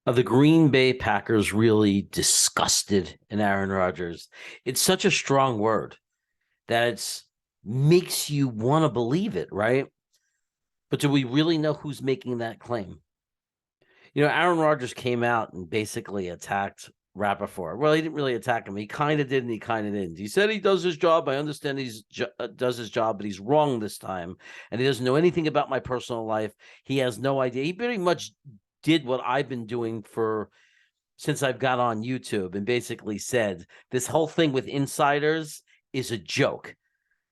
Are the Green Bay Packers really disgusted in Aaron Rodgers? It's such a strong word that it's makes you want to believe it, right? But do we really know who's making that claim? Aaron Rodgers came out and basically attacked Rappaport. Well, he didn't really attack him. He kind of did and he kind of didn't. He said he does his job. I understand he does his job, but he's wrong this time. And he doesn't know anything about my personal life. He has no idea. He pretty much did what I've been doing for since I've got on YouTube and basically said this whole thing with insiders is a joke.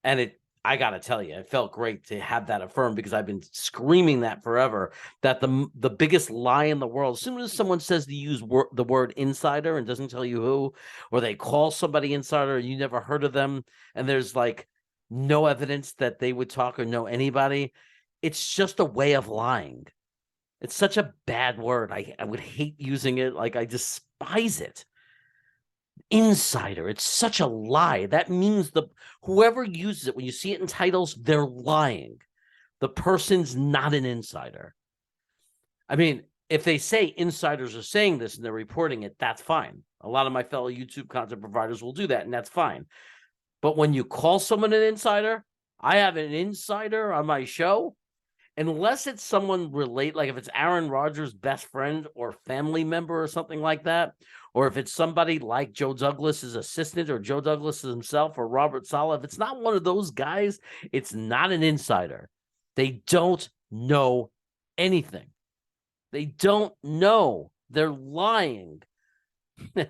And I got to tell you, it felt great to have that affirmed because I've been screaming that forever, that the biggest lie in the world, as soon as someone says to use the word insider and doesn't tell you who, or they call somebody insider and you never heard of them, and there's like no evidence that they would talk or know anybody, it's just a way of lying. It's such a bad word. I would hate using it. Like, I despise it. Insider. It's such a lie. That means whoever uses it, when you see it in titles, they're lying. The person's not an insider. I mean, if they say insiders are saying this and they're reporting it, that's fine. A lot of my fellow YouTube content providers will do that, and that's fine. But when you call someone an insider, I have an insider on my show, unless it's someone like if it's Aaron Rodgers' best friend or family member or something like that, or if it's somebody like Joe Douglas's assistant or Joe Douglas himself or Robert Saleh, if it's not one of those guys, it's not an insider. They don't know anything. They don't know. They're lying.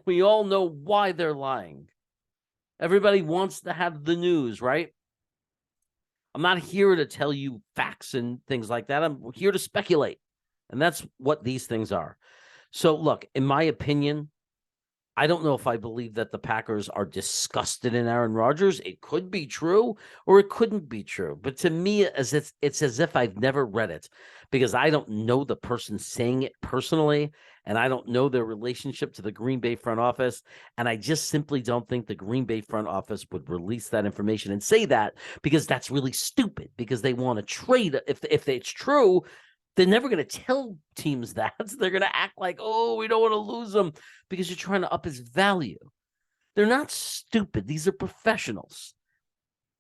We all know why they're lying. Everybody wants to have the news, right? I'm not here to tell you facts and things like that. I'm here to speculate. And that's what these things are. So, look, in my opinion, I don't know if I believe that the Packers are disgusted in Aaron Rodgers. It could be true or it couldn't be true. But to me, it's as if I've never read it because I don't know the person saying it personally, and I don't know their relationship to the Green Bay front office. And I just simply don't think the Green Bay front office would release that information and say that because that's really stupid because they want to trade. If it's true, they're never going to tell teams that. They're going to act like, oh, we don't want to lose them because you're trying to up his value. They're not stupid. These are professionals.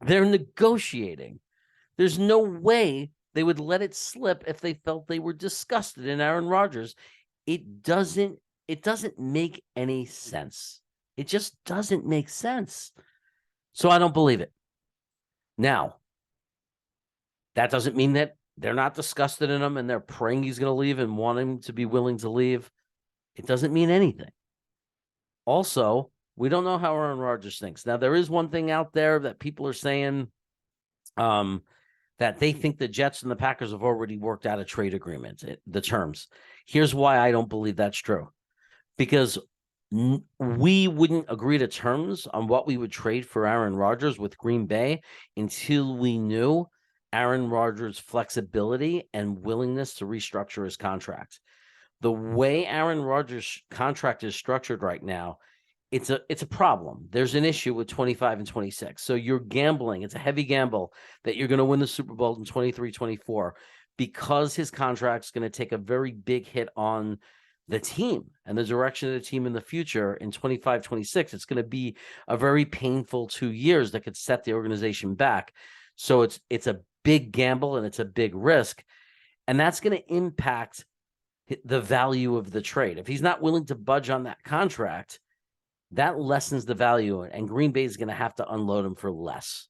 They're negotiating. There's no way they would let it slip if they felt they were disgusted in Aaron Rodgers. It doesn't make any sense. It just doesn't make sense. So I don't believe it. Now, that doesn't mean that they're not disgusted in him and they're praying he's going to leave and want him to be willing to leave. It doesn't mean anything. Also, we don't know how Aaron Rodgers thinks. Now, there is one thing out there that people are saying that they think the Jets and the Packers have already worked out a trade agreement, the terms. Here's why I don't believe that's true. Because we wouldn't agree to terms on what we would trade for Aaron Rodgers with Green Bay until we knew Aaron Rodgers' flexibility and willingness to restructure his contract. The way Aaron Rodgers' contract is structured right now, it's a problem. There's an issue with 25 and 26. So you're gambling. It's a heavy gamble that you're going to win the Super Bowl in 23, 24 because his contract's going to take a very big hit on the team and the direction of the team in the future in 25, 26. It's going to be a very painful 2 years that could set the organization back. So it's a big gamble and it's a big risk. And that's going to impact the value of the trade. If he's not willing to budge on that contract, that lessens the value. And Green Bay is going to have to unload him for less.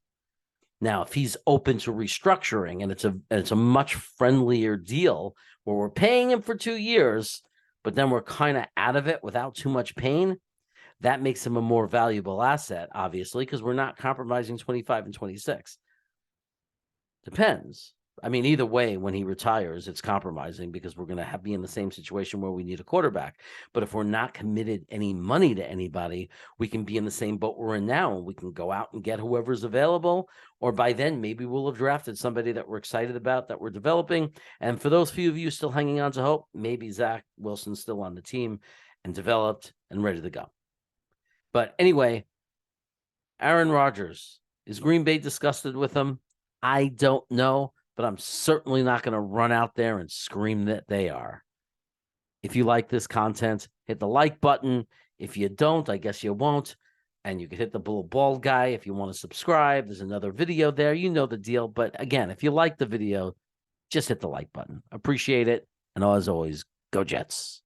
Now, if he's open to restructuring and it's a much friendlier deal where we're paying him for 2 years, but then we're kind of out of it without too much pain, that makes him a more valuable asset, obviously, because we're not compromising 25 and 26. Depends. I mean, either way, when he retires, it's compromising because we're going to be in the same situation where we need a quarterback. But if we're not committed any money to anybody, we can be in the same boat we're in now, and we can go out and get whoever's available. Or by then, maybe we'll have drafted somebody that we're excited about, that we're developing. And for those few of you still hanging on to hope, maybe Zach Wilson's still on the team and developed and ready to go. But anyway, Aaron Rodgers, is Green Bay disgusted with him? I don't know, but I'm certainly not going to run out there and scream that they are. If you like this content, hit the like button. If you don't, I guess you won't. And you can hit the little bald guy if you want to subscribe. There's another video there. You know the deal. But again, if you like the video, just hit the like button. Appreciate it. And as always, go Jets.